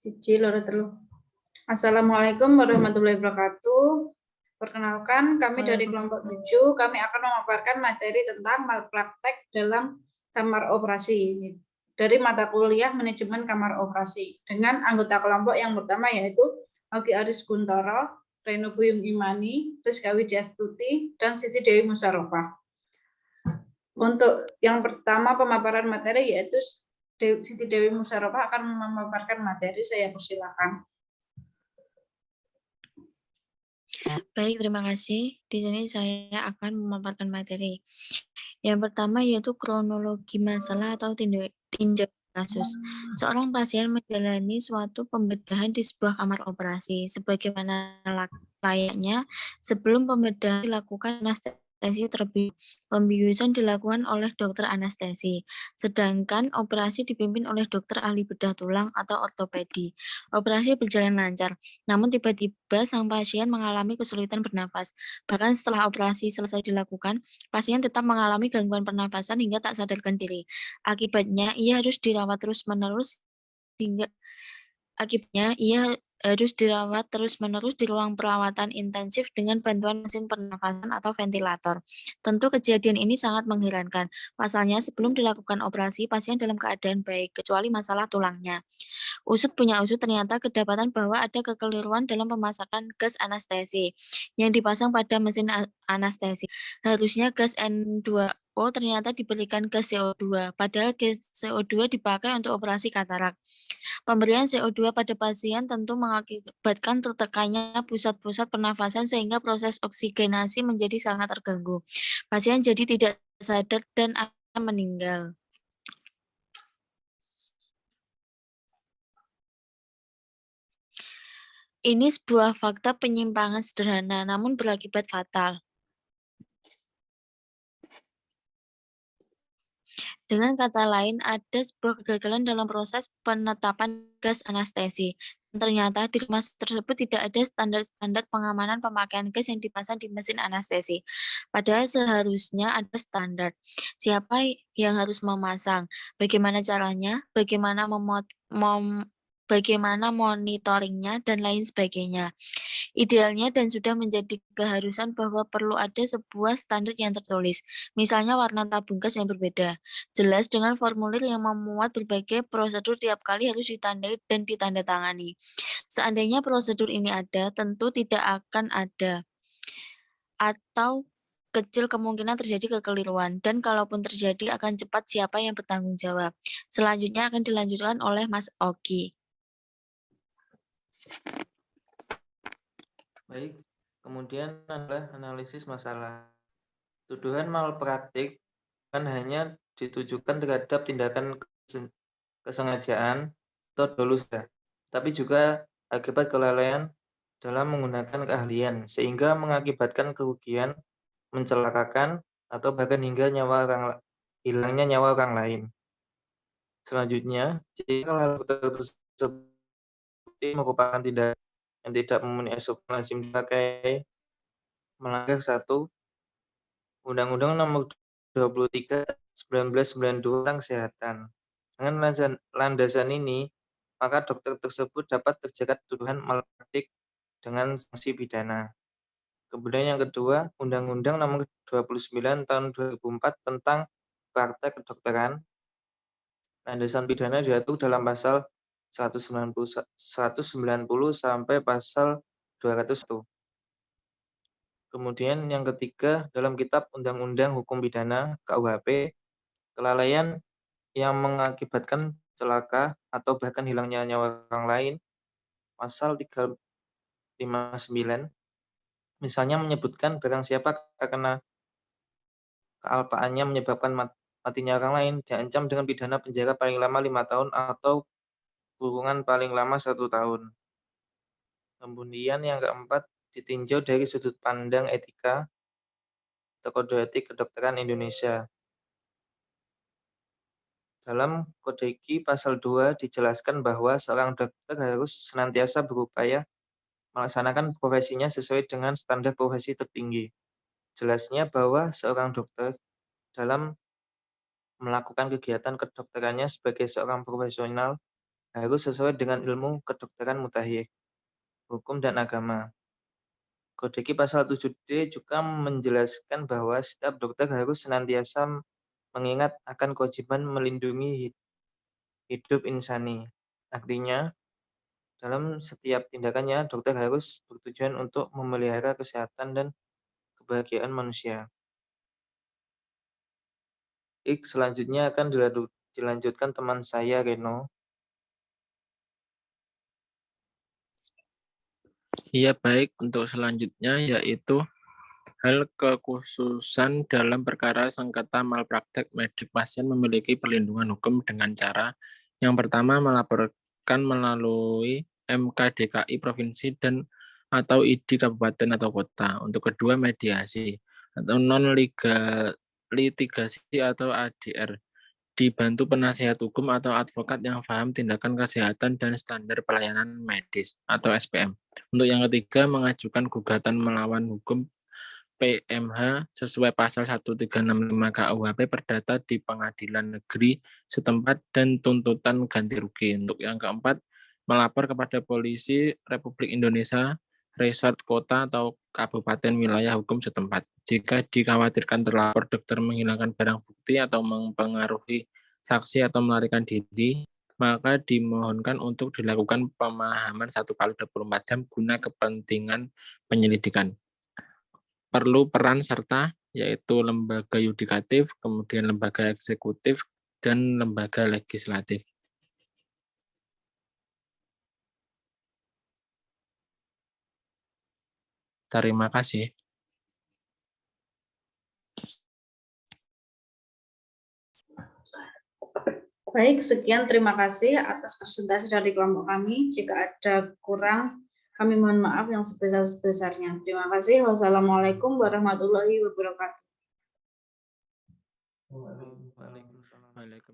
Siji, loro, telu. Assalamualaikum warahmatullahi wabarakatuh. Perkenalkan, kami dari kelompok 7, kami akan memaparkan materi tentang malpraktek dalam kamar operasi dari mata kuliah manajemen kamar operasi dengan anggota kelompok yang pertama yaitu Ogi Aris Guntoro, Reno Buyung Imani, Rizka Widyastuti, dan Siti Dewi Musarofah. Untuk yang pertama pemaparan materi yaitu Siti Dewi Musarofah akan memaparkan materi. Saya persilakan. Baik, terima kasih. Di sini saya akan memaparkan materi. Yang pertama yaitu kronologi masalah atau tinjauan kasus. Seorang pasien menjalani suatu pembedahan di sebuah kamar operasi, sebagaimana layaknya sebelum pembedahan dilakukan anestesi terlebih. Pembiusan dilakukan oleh dokter anestesi, sedangkan operasi dipimpin oleh dokter ahli bedah tulang atau ortopedi. Operasi berjalan lancar, namun tiba-tiba sang pasien mengalami kesulitan bernafas. Bahkan setelah operasi selesai dilakukan, pasien tetap mengalami gangguan pernafasan hingga tak sadarkan diri. Akibatnya, ia harus dirawat terus-menerus di ruang perawatan intensif dengan bantuan mesin pernafasan atau ventilator. Tentu kejadian ini sangat mengherankan. Pasalnya, sebelum dilakukan operasi, pasien dalam keadaan baik, kecuali masalah tulangnya. Usut punya usut ternyata kedapatan bahwa ada kekeliruan dalam pemasakan gas anestesi yang dipasang pada mesin anestesi. Harusnya gas N2O ternyata diberikan gas CO2, padahal gas CO2 dipakai untuk operasi katarak. Pemberian CO2 pada pasien tentu mengakibatkan tertekannya pusat-pusat pernafasan sehingga proses oksigenasi menjadi sangat terganggu. Pasien jadi tidak sadar dan akan meninggal. Ini sebuah fakta penyimpangan sederhana, namun berakibat fatal. Dengan kata lain, ada sebuah kegagalan dalam proses penetapan gas anestesi. Ternyata di rumah tersebut tidak ada standar-standar pengamanan pemakaian gas yang dipasang di mesin anestesi. Padahal seharusnya ada standar. Siapa yang harus memasang? Bagaimana caranya? Bagaimana monitoringnya, dan lain sebagainya. Idealnya dan sudah menjadi keharusan bahwa perlu ada sebuah standar yang tertulis, misalnya warna tabung gas yang berbeda, jelas dengan formulir yang memuat berbagai prosedur tiap kali harus ditandai dan ditandatangani. Seandainya prosedur ini ada, tentu tidak akan ada atau kecil kemungkinan terjadi kekeliruan, dan kalaupun terjadi akan cepat siapa yang bertanggung jawab. Selanjutnya akan dilanjutkan oleh Mas Ogi. Baik, kemudian adalah analisis masalah. Tuduhan malpraktik kan hanya ditujukan terhadap tindakan kesengajaan atau dolusa, tapi juga akibat kelalaian dalam menggunakan keahlian, sehingga mengakibatkan kerugian, mencelakakan, atau bahkan hingga hilangnya nyawa orang lain. Selanjutnya, jika kelalaian tersebut merupakan tindakan yang tidak memenuhi SOP lazim dipakai, melanggar 1 Undang-Undang Nomor 23 1992 tentang Kesehatan. Dengan landasan ini, maka dokter tersebut dapat terjerat tuduhan malpraktik dengan sanksi pidana. Kemudian yang kedua, Undang-Undang Nomor 29 Tahun 2004 tentang Praktek Kedokteran. Landasan pidana diatur dalam pasal 190 sampai pasal 201. Kemudian yang ketiga, dalam Kitab Undang-Undang Hukum Pidana (KUHP), kelalaian yang mengakibatkan celaka atau bahkan hilangnya nyawa orang lain, pasal 359, misalnya menyebutkan barang siapa karena kealpaannya menyebabkan matinya orang lain diancam dengan pidana penjara paling lama 5 tahun atau kurungan paling lama 1 tahun. Kemudian yang keempat, ditinjau dari sudut pandang etika atau Kode Etik Kedokteran Indonesia. Dalam Kode Eki pasal 2 dijelaskan bahwa seorang dokter harus senantiasa berupaya melaksanakan profesinya sesuai dengan standar profesi tertinggi. Jelasnya bahwa seorang dokter dalam melakukan kegiatan kedokterannya sebagai seorang profesional harus sesuai dengan ilmu kedokteran mutakhir, hukum, dan agama. Kodeki pasal 7D juga menjelaskan bahwa setiap dokter harus senantiasa mengingat akan kewajiban melindungi hidup insani. Artinya, dalam setiap tindakannya, dokter harus bertujuan untuk memelihara kesehatan dan kebahagiaan manusia. Selanjutnya akan dilanjutkan teman saya, Reno. Iya, baik. Untuk selanjutnya yaitu hal kekhususan dalam perkara sengketa malpraktek medik. Pasien memiliki perlindungan hukum dengan cara yang pertama melaporkan melalui MKDKI provinsi dan atau ID kabupaten atau kota. Untuk kedua mediasi atau litigasi atau ADR. Dibantu penasihat hukum atau advokat yang paham tindakan kesehatan dan standar pelayanan medis atau SPM. Untuk yang ketiga, mengajukan gugatan melawan hukum PMH sesuai pasal 1365 KUHP Perdata di pengadilan negeri setempat dan tuntutan ganti rugi. Untuk yang keempat, melapor kepada polisi Republik Indonesia, resort kota atau kabupaten wilayah hukum setempat. Jika dikhawatirkan terlapor dokter menghilangkan barang bukti atau mempengaruhi saksi atau melarikan diri, maka dimohonkan untuk dilakukan pemahaman 1x24 jam guna kepentingan penyelidikan. Perlu peran serta yaitu lembaga yudikatif, kemudian lembaga eksekutif, dan lembaga legislatif. Terima kasih. Baik, sekian terima kasih atas presentasi dari kelompok kami. Jika ada kurang, kami mohon maaf yang sebesar-besarnya. Terima kasih. Wassalamualaikum warahmatullahi wabarakatuh. Waalaikumsalam. Waalaikumsalam.